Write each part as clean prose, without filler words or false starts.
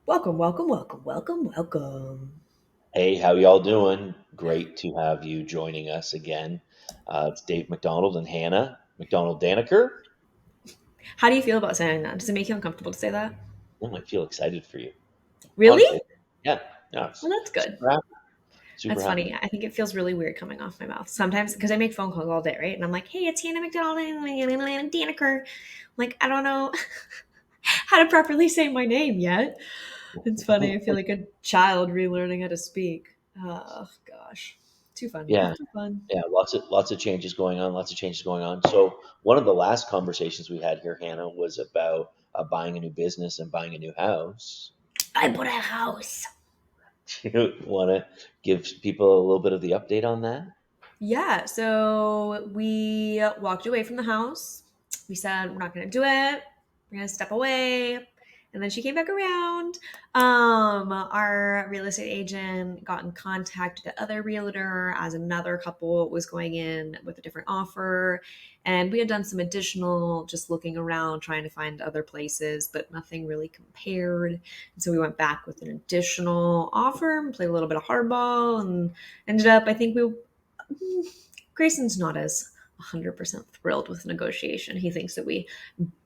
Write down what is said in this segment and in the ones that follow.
Welcome, welcome, welcome, welcome, welcome. Hey, how y'all doing? Great to have you joining us again. It's Dave McDonald and Hannah McDonald Danaker. How do you feel about saying that? Does it make you uncomfortable to say that? Oh, I feel excited for you. Really? Honestly, yeah, yeah, Well, that's good. super happy, super That's happy. funny. I think it feels really weird coming off my mouth sometimes because I make phone calls all day, right? And I'm like, hey, it's Hannah McDonald and Danaker. Like, I don't know how to properly say my name yet. It's funny. I feel like a child relearning how to speak. Oh, gosh. Too funny. Yeah, Too fun. yeah, lots of changes going on. Lots of changes going on. So one of the last conversations we had here, Hannah, was about buying a new business and buying a new house. I bought a house. Do you want to give people a little bit of the update on that? Yeah, so we walked away from the house. We said we're not going to do it. We're going to step away. And then she came back around. Our real estate agent got in contact with the other realtor as another couple was going in with a different offer. And we had done some additional just looking around, trying to find other places, but nothing really compared. And so we went back with an additional offer and played a little bit of hardball and ended up, I think we Grayson's not as 100% thrilled with the negotiation. He thinks that we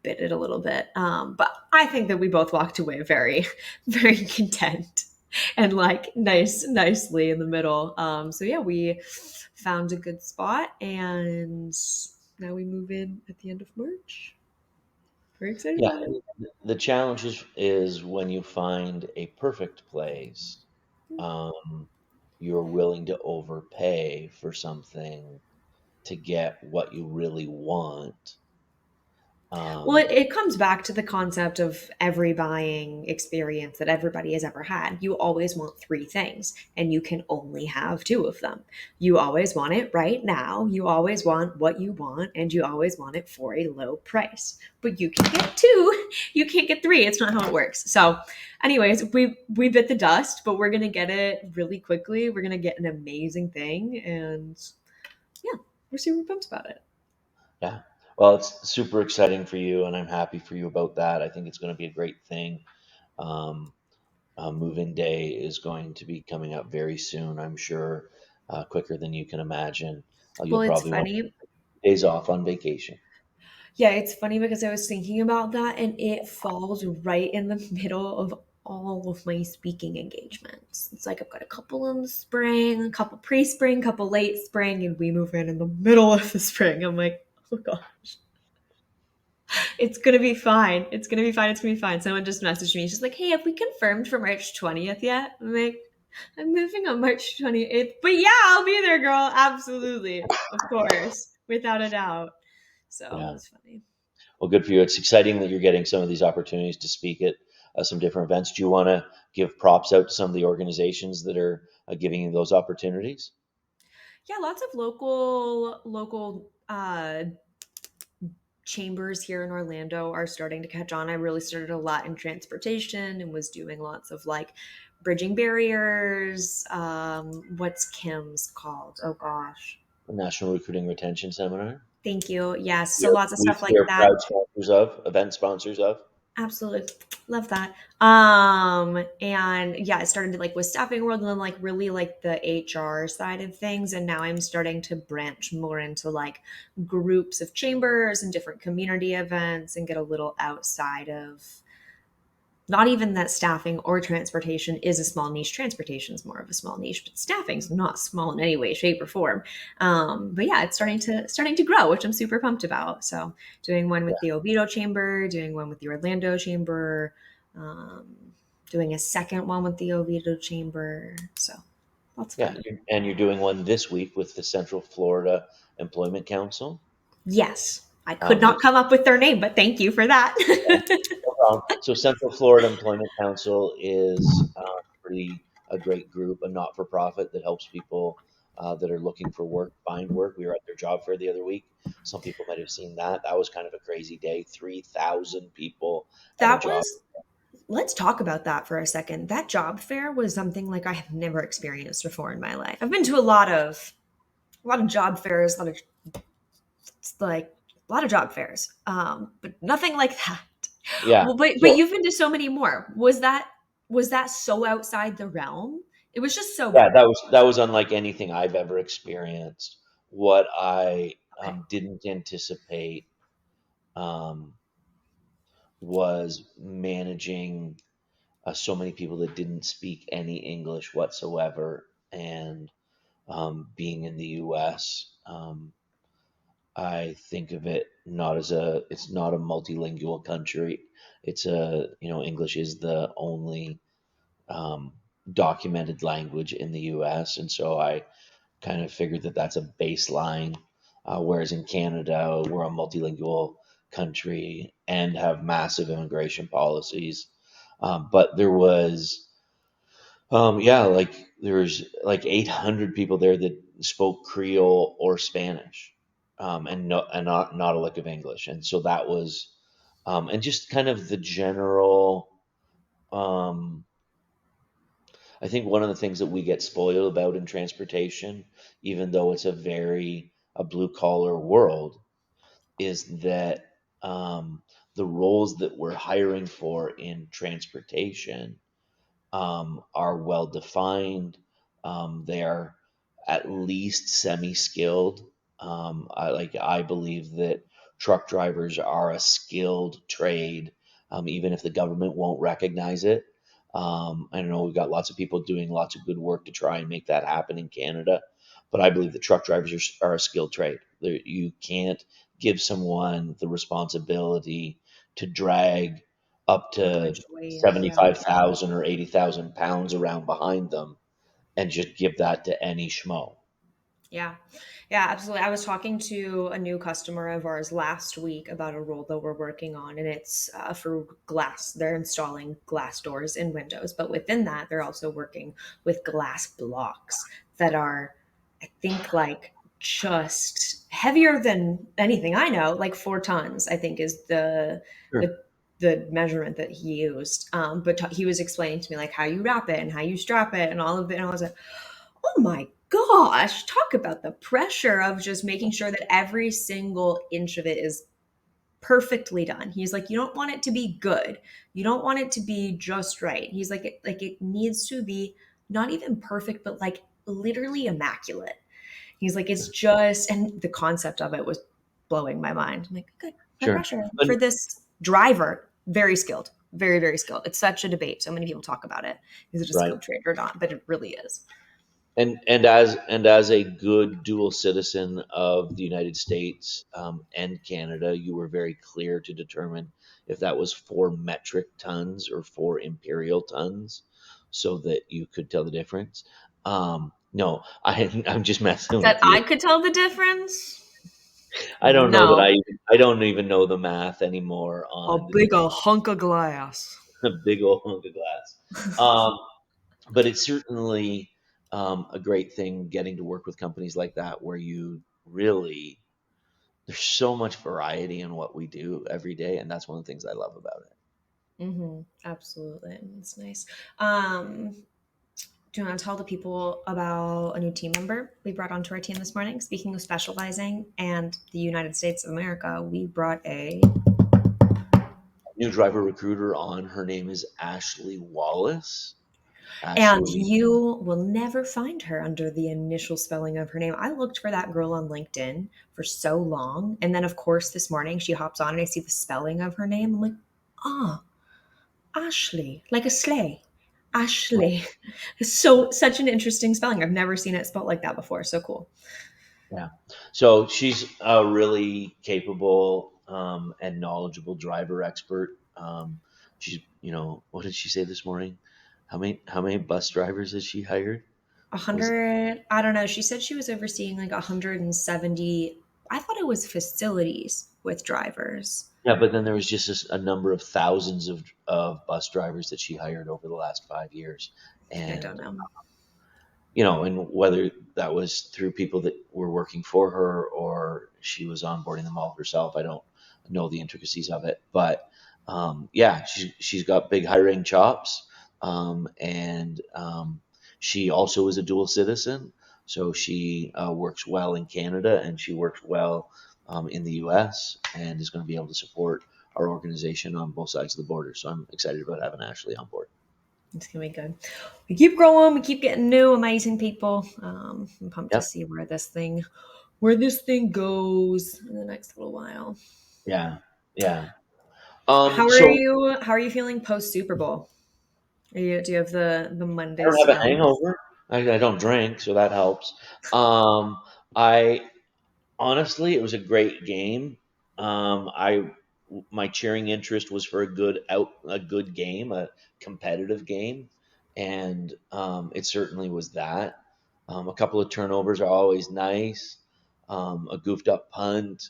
bit it a little bit. But I think that we both walked away very, very content and like nicely in the middle. So yeah, we found a good spot and now we move in at the end of March. Very excited Yeah, about it. the challenge is when you find a perfect place, um, you're willing to overpay for something to get what you really want. Well, Um, it comes back to the concept of every buying experience that everybody has ever had. You always want three things, and you can only have two of them. You always want it right now, you always want what you want, and you always want it for a low price. But you can get two, you can't get three. It's not how it works. So, anyways, we bit the dust, but we're gonna get it really quickly. We're gonna get an amazing thing, and yeah, we're super pumped about it. yeah, well, it's super exciting for you, and I'm happy for you about that. I think it's going to be a great thing. Um, Move-in day is going to be coming up very soon, I'm sure, quicker than you can imagine. You'll Well, it's probably want funny. days off on vacation. Yeah, it's funny because I was thinking about that and it falls right in the middle of all of my speaking engagements. It's like I've got a couple in the spring, a couple pre-spring, a couple late spring, and we move in the middle of the spring. I'm like, oh gosh, it's gonna be fine. It's gonna be fine. It's gonna be fine. Someone just messaged me. She's like, hey, have we confirmed for March 20th yet? I'm like, I'm moving on March 28th. But yeah, I'll be there, girl. Absolutely. Of course. Without a doubt. So Yeah. it's funny. Well, good for you. It's exciting that you're getting some of these opportunities to speak at some different events. Do you want to give props out to some of the organizations that are giving you those opportunities? Yeah, lots of local chambers here in Orlando are starting to catch on. I really started a lot in transportation and was doing lots of like bridging barriers. What's Kim's called? Oh gosh. The National Recruiting Retention Seminar. Thank you. Yes. So We're, lots of stuff like we're that. proud sponsors of, event sponsors of. Absolutely. Love that. And yeah, I started like with staffing world and then like really like the HR side of things. And now I'm starting to branch more into like groups of chambers and different community events and get a little outside of not even that staffing or transportation is a small niche. Transportation is more of a small niche, but staffing's not small in any way, shape, or form. But yeah, it's starting to grow, which I'm super pumped about. So doing one with the Oviedo Chamber, doing one with the Orlando Chamber, um, doing a second one with the Oviedo Chamber. So lots of Yeah, fun. and you're doing one this week with the Central Florida Employment Council. Yes, I could not Which come up with their name, but thank you for that. So Central Florida Employment Council is pretty a great group, a not-for-profit that helps people that are looking for work find work. We were at their job fair the other week. Some people might have seen that. That was kind of a crazy day. 3,000 people at a That job. was Let's talk about that for a second. That job fair was something like I have never experienced before in my life. I've been to a lot of job fairs, a lot of job fairs, but nothing like that. Yeah. Well, but So you've been to so many more. Was that? was that so outside the realm? It was just so Yeah, that was unlike anything I've ever experienced. What I okay. didn't anticipate um, was managing so many people that didn't speak any English whatsoever, and being in the U.S. I think of it not as it's not a multilingual country. It's English is the only um, documented language in the U.S., and so I kind of figured that that's a baseline. Whereas in Canada, we're a multilingual country and have massive immigration policies. But there was, yeah, like there was like 800 people there that spoke Creole or Spanish, and not a lick of English. And so that was, and just kind of the general. Um, I think one of the things that we get spoiled about in transportation, even though it's a blue collar world, is that the roles that we're hiring for in transportation are well defined. They are at least semi skilled. I believe that truck drivers are a skilled trade, even if the government won't recognize it. I know we've got lots of people doing lots of good work to try and make that happen in Canada, but I believe that truck drivers are a skilled trade. You can't give someone the responsibility to drag up A to bunch of weight. Yeah. 75,000 or 80,000 pounds around behind them and just give that to any schmo. Yeah. Yeah, absolutely. I was talking to a new customer of ours last week about a role that we're working on, and it's for glass. They're installing glass doors in windows, but within that, they're also working with glass blocks that are, I think, like just heavier than anything I know, like 4 tons, I think is Sure. the the measurement that he used. He was explaining to me like how you wrap it and how you strap it and all of it, and I was like, oh my gosh, talk about the pressure of just making sure that every single inch of it is perfectly done. He's like, you don't want it to be good. You don't want it to be just right. He's like, it needs to be not even perfect, but like literally immaculate. He's like, it's just, and the concept of it was blowing my mind. I'm like, good, high Sure. pressure But for this driver. Very skilled, very, very skilled. It's such a debate. So many people talk about it. Is it a right. skilled trade or not? But it really is. And as a good dual citizen of the United States and Canada, you were very clear to determine if that was 4 metric tons or 4 imperial tons, so that you could tell the difference. No, I'm just messing That with you. I could tell the difference? I don't know that No. I don't even know the math anymore A on the big difference. ol' hunk of glass. A big old hunk of glass. Um, but it's certainly a great thing getting to work with companies like that where you really there's so much variety in what we do every day, and that's one of the things I love about it. Absolutely. It's nice. Do you want to tell the people about a new team member we brought onto our team this morning? Speaking of specializing and the United States of America, we brought a New driver recruiter on. Her name is Ashley Wallace. and Ashley, you will never find her under the initial spelling of her name. I looked for that girl on LinkedIn for so long. And then, of course, this morning she hops on and I see the spelling of her name. I'm like, ah, Ashley, like a sleigh. Ashley. It's such an interesting spelling. I've never seen it spelled like that before. So cool. yeah. So she's a really capable and knowledgeable driver expert. What did she say this morning? How many bus drivers has she hired? A Was it? hundred, I don't know. She said she was overseeing like 170. I thought it was facilities with drivers. Yeah, but then there was just a number of thousands of bus drivers that she hired over the last 5 years, I don't and know. and whether that was through people that were working for her or she was onboarding them all herself, I don't know the intricacies of it. But yeah, she's got big hiring chops, and she also is a dual citizen, so she works well in Canada and she works well in the U.S. and is going to be able to support our organization on both sides of the border. So I'm excited about having Ashley on board. It's gonna be good. We keep growing. We keep getting new, amazing people. I'm pumped to Yep. see where this thing goes in the next little while. Yeah. Yeah. How are So you? How are you feeling post Super Bowl? Do you have the I don't Mondays have a numbers? hangover. I don't drink, so that helps. I honestly, it was a great game. I my cheering interest was for a good game, a competitive game, and it certainly was that. A couple of turnovers are always nice. A goofed up punt.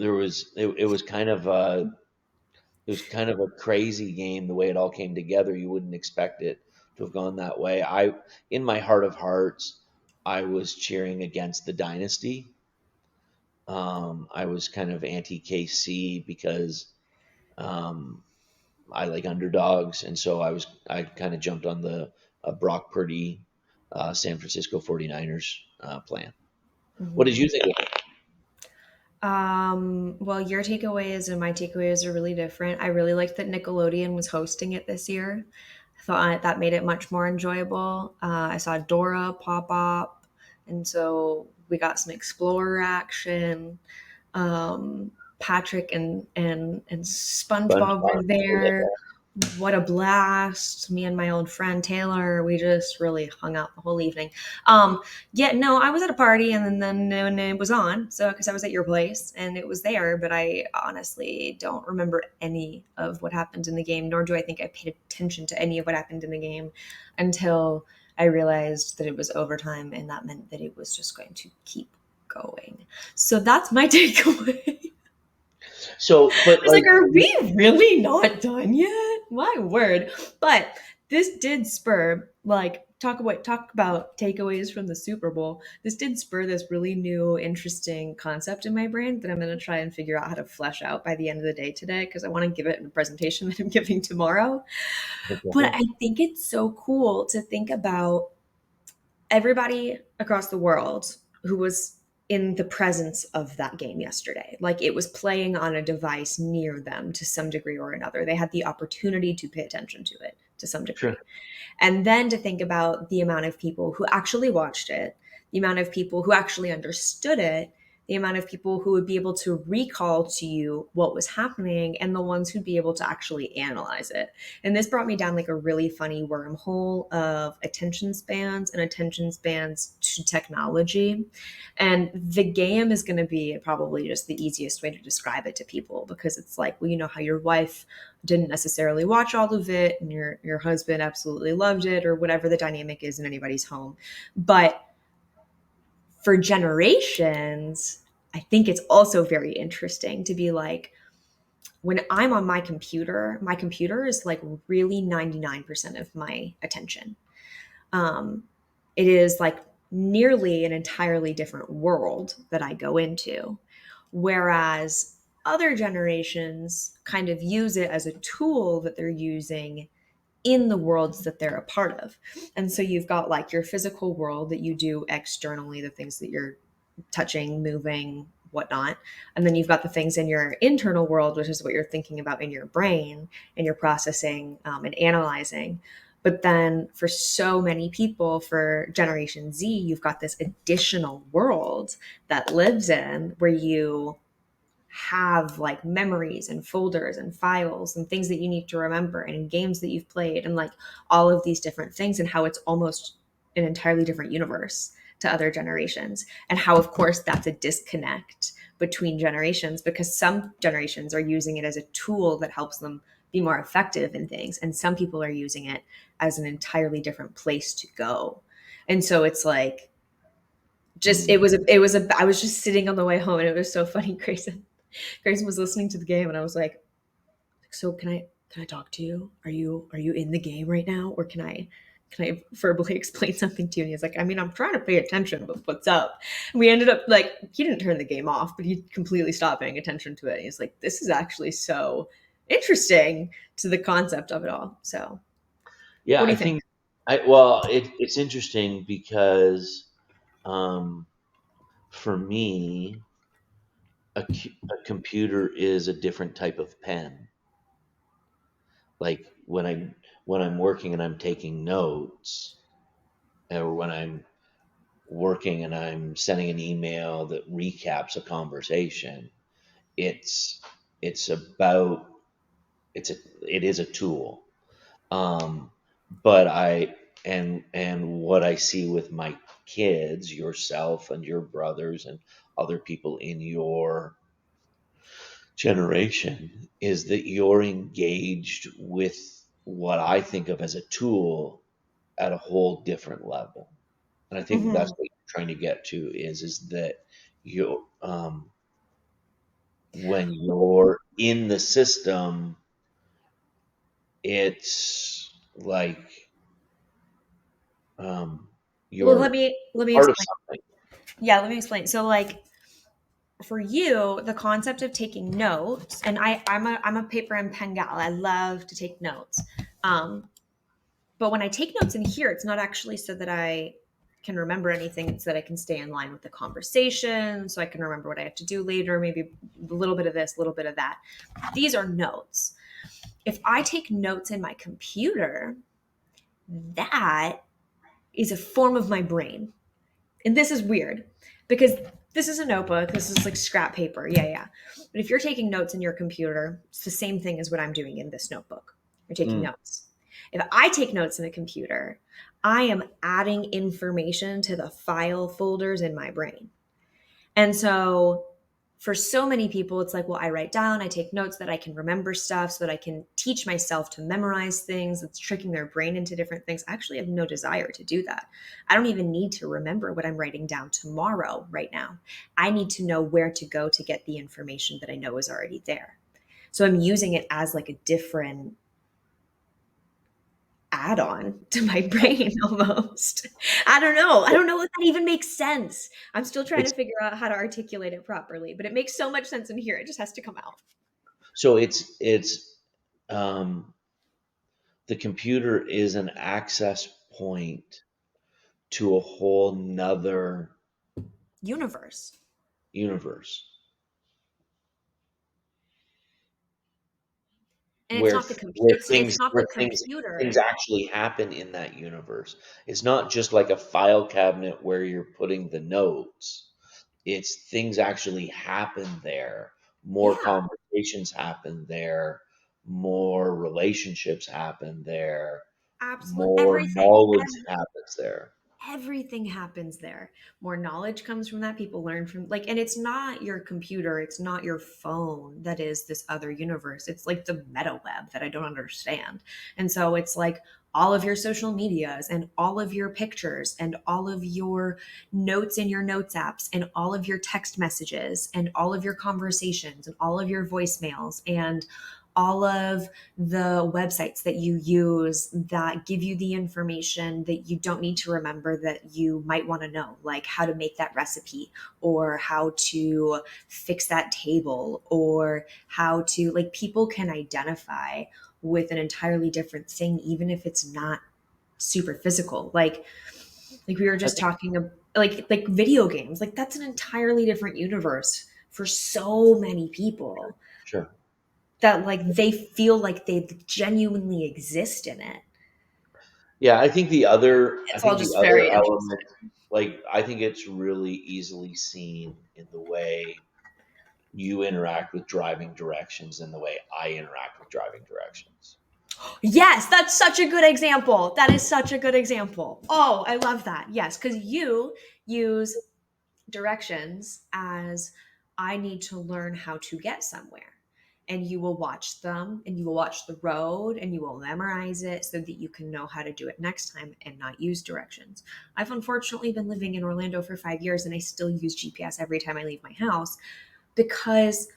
There was it was kind of a crazy game the way it all came together. You wouldn't expect it to have gone that way. In my heart of hearts, I was cheering against the dynasty. I was kind of anti KC because um, I like underdogs, and so I kind of jumped on the Brock Purdy San Francisco 49ers plan. What did Mhm. you think of it? Well, your takeaways and my takeaways are really different. I really liked that Nickelodeon was hosting it this year. I thought that made it much more enjoyable. I saw Dora pop up, and so we got some Explorer action. Patrick and SpongeBob were SpongeBob? there. What a blast. Me and my old friend Taylor, we just really hung out the whole evening. Yeah, no, I was at a party and then when it was on, so because I was at your place and it was there, but I honestly don't remember any of what happened in the game, nor do I think I paid attention to any of what happened in the game until I realized that it was overtime and that meant that it was just going to keep going. So that's my takeaway. So, I but was like, like, are we really not done yet? My word. But this did spur, like, talk about takeaways from the Super Bowl. This did spur this really new, interesting concept in my brain that I'm going to try and figure out how to flesh out by the end of the day today because I want to give it in a presentation that I'm giving tomorrow. But okay, I think it's so cool to think about everybody across the world who was in the presence of that game yesterday. Like it was playing on a device near them to some degree or another. They had the opportunity to pay attention to it to some sure. degree. And then to think about the amount of people who actually watched it, the amount of people who actually understood it, the amount of people who would be able to recall to you what was happening, and the ones who'd be able to actually analyze it. And this brought me down like a really funny wormhole of attention spans and attention spans to technology. And the game is going to be probably just the easiest way to describe it to people because it's like, well, you know how your wife didn't necessarily watch all of it and your husband absolutely loved it or whatever the dynamic is in anybody's home. But for generations, I think it's also very interesting to be like, when I'm on my computer is like really 99% of my attention. Um, it is like nearly an entirely different world that I go into. Whereas other generations kind of use it as a tool that they're using in the worlds that they're a part of. And so you've got like your physical world that you do externally, the things that you're touching, moving, whatnot. And then you've got the things in your internal world, which is what you're thinking about in your brain and you're processing and analyzing. But then for so many people, for Generation Z, you've got this additional world that lives in where you have like memories and folders and files and things that you need to remember and games that you've played and like all of these different things and how it's almost an entirely different universe to other generations and how of course that's a disconnect between generations because some generations are using it as a tool that helps them be more effective in things and some people are using it as an entirely different place to go. And so it's like just Mm. I was just sitting on the way home and it was so funny. Grayson was listening to the game and I was like, so can I talk to you? Are you in the game right now? Or can I verbally explain something to you? And he's like, I mean, I'm trying to pay attention, but what's up? And we ended up like he didn't turn the game off, but he completely stopped paying attention to it. And he's like, this is actually so interesting to the concept of it all. So Yeah, what do I you think? think it's interesting because um, for me, a computer is a different type of pen. like when I'm working and I'm taking notes, or when I'm working and I'm sending an email that recaps a conversation, it's it's about it's a it is a tool. Um, but and what I see with my kids, yourself and your brothers and other people in your generation, is that you're engaged with what I think of as a tool at a whole different level. And I think that's Hmm. what you're trying to get to is that you when you're in the system, it's like um, Well, you're let me part of explain. something. Yeah, let me explain. So like for you, the concept of taking notes, and I'm a paper and pen gal. I love to take notes. Um, but when I take notes in here, it's not actually so that I can remember anything. It's that I can stay in line with the conversation, so I can remember what I have to do later, maybe a little bit of this, a little bit of that. These are notes. If I take notes in my computer, that is a form of my brain. And this is weird because this is a notebook. This is like scrap paper. Yeah, yeah. But if you're taking notes in your computer, it's the same thing as what I'm doing in this notebook. You're taking Mm. notes. If I take notes in a computer, I am adding information to the file folders in my brain. And so for so many people, it's like, well, I write down, I take notes that I can remember stuff so that I can teach myself to memorize things. It's tricking their brain into different things. I actually have no desire to do that. I don't even need to remember what I'm writing down tomorrow right now. I need to know where to go to get the information that I know is already there. So I'm using it as like a different add on to my brain almost. I don't know. I don't know if that even makes sense. I'm still trying to It's figure out how to articulate it properly, but it makes so much sense in here. It just has to come out. so it's um, the computer is an access point to a whole nother Universe. universe And it's not the it's not the where things computer. actually happen in that universe. It's not just like a file cabinet where you're putting the notes. It's things actually happen there. More Yeah, conversations happen there. More relationships happen there. absolutely More everything. knowledge happens there. Everything happens there. More knowledge comes from that. People learn from like, and it's not your computer, it's not your phone that is this other universe. It's like the meta web that I don't understand. And so it's like all of your social medias and all of your pictures and all of your notes in your notes apps and all of your text messages and all of your conversations and all of your voicemails and all of the websites that you use that give you the information that you don't need to remember that you might want to know, like how to make that recipe or how to fix that table or how to, like, people can identify with an entirely different thing, even if it's not super physical. Like we were I just think talking about like video games, like that's an entirely different universe for so many people sure. that like they feel like they genuinely exist in it. Yeah, I It's all think the just other very interesting. element, like I think it's really easily seen in the way you interact with driving directions and the way I interact with driving directions. Yes, that's such a good example. That is such a good example. Oh, I love that. Yes, because you use directions as I need to learn how to get somewhere. And you will watch them and you will watch the road and you will memorize it so that you can know how to do it next time and not use directions. I've unfortunately been living in Orlando for 5 years and I still use GPS every time I leave my house because,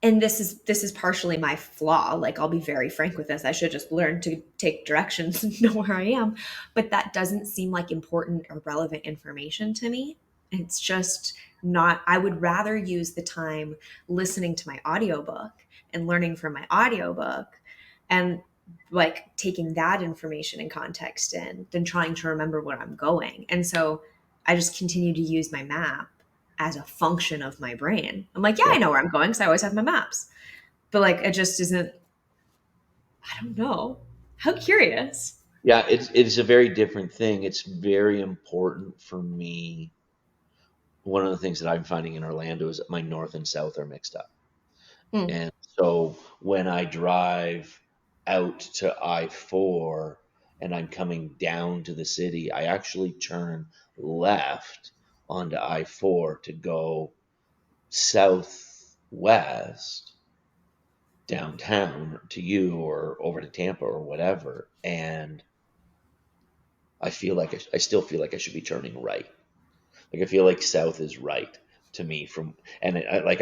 and this is partially my flaw, like I'll be very frank with this, I should just learn to take directions and know where I am, but that doesn't seem like important or relevant information to me. It's just not. I would rather use the time listening to my audiobook and learning from my audiobook and like taking that information and context in than trying to remember where I'm going. And so I just continue to use my map as a function of my brain. I'm like, yeah, Yeah. I know where I'm going because I always have my maps. But like, it just isn't. don't know. How curious. Yeah, it's a very different thing. It's very important for me. One of the things that I'm finding in Orlando is that my north and south are mixed up. Mm. And so when I drive out to I-4 and I'm coming down to the city, I actually turn left onto I-4 to go southwest downtown to you or over to Tampa or whatever. And I feel like I still feel like I should be turning right. Like I feel like south is right to me from, and like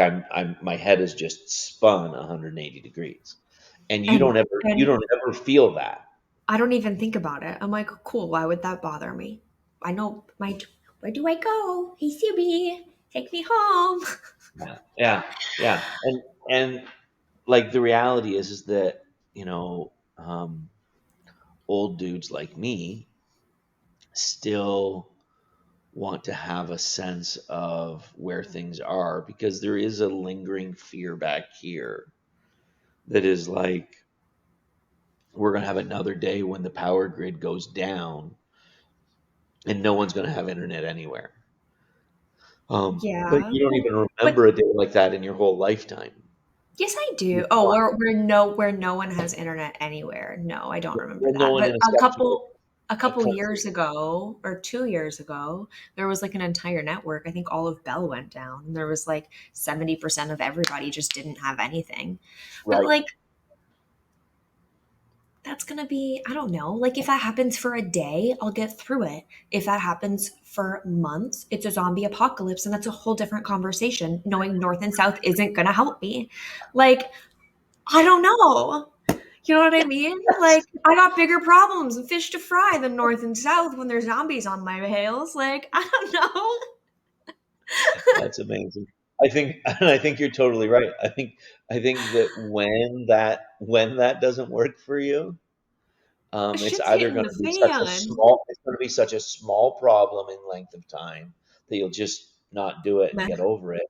my head is just spun 180 degrees, and And you and don't ever feel that. I don't even think about it. I'm like, cool, why would that bother me? I know my where do I go? Hey Siri, take me home. Yeah, yeah, yeah. And like the reality is that you know, old dudes like me still want to have a sense of where things are because there is a lingering fear back here that is like we're going to have another day when the power grid goes down and no one's going to have internet anywhere. But Yeah. you don't Well, even but remember a day like that in your whole lifetime. yes I You do. Oh, thought, where no one has internet anywhere. No, I don't remember well, no that. one But in a a couple country, years ago or 2 years ago, there was like an entire network. I think all of Bell went down. And there was like 70% of everybody just didn't have anything. But right? like that's gonna be, I don't know, like if that happens for a day, I'll get through it. If that happens for months, it's a zombie apocalypse, and that's a whole different conversation. Knowing North and South isn't gonna help me. Like, I don't know. You know what I mean? Like, I got bigger problems and fish to fry than North and South when there's zombies on my heels. Like, I don't know. That's amazing. I think, and I think you're totally right. I think that when that doesn't work for you, it's Shit's either hitting going the to be fan. such a small problem in length of time that you'll just not do it and Meh. get over it,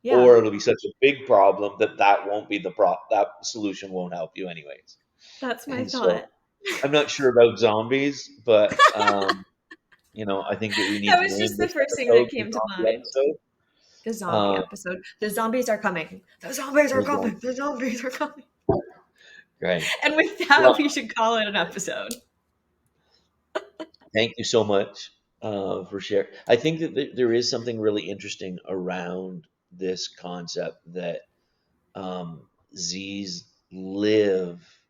or Yeah, it'll be such a big problem that won't be that solution won't help you anyways. that's my And so thought. I'm not sure about zombies, but I think that we need That to was just name the this first thing episode that the came to zombie mind. episode. The zombie Um, episode. The zombies are coming. The zombies are the coming. zombie, The zombies are coming. right. And with that, Well, we should call it an episode. thank you so much for sharing. I think that there is something really interesting around this concept that Z's live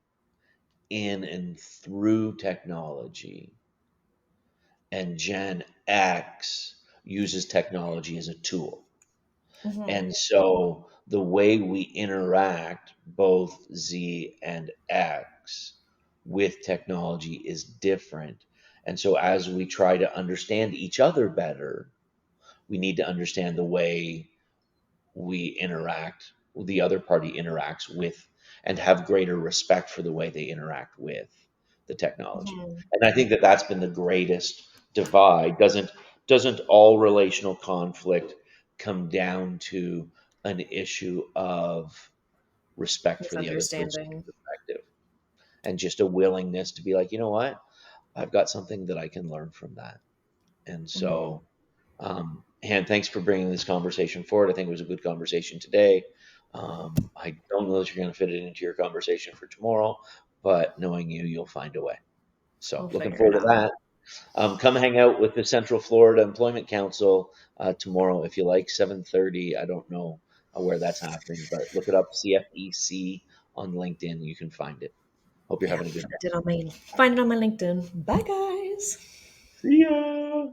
in and through technology, and Gen X uses technology as a tool. Hmm. And so the way we interact, both Z and X, with technology is different. And so as we try to understand each other better, we need to understand the way we interact, the other party interacts with, and have greater respect for the way they interact with the technology. Hmm. And I think that that's been the greatest divide. Doesn't all relational conflict come down to an issue of respect for the other person's Misunderstanding. perspective and just a willingness to be like, you know what, I've got something that I can learn from that. And Hmm. so and thanks for bringing this conversation forward. I think it was a good conversation today. I don't know that you're going to fit it into your conversation for tomorrow, but knowing you, you'll find a way. So We'll looking figure it forward to out. that. Come hang out with the Central Florida Employment Council tomorrow if you like, 7:30. I don't know where that's happening, but look it up, CFEC on LinkedIn. You can find it. Hope you're Yeah, having a good day. find it on my LinkedIn. Bye guys. See ya.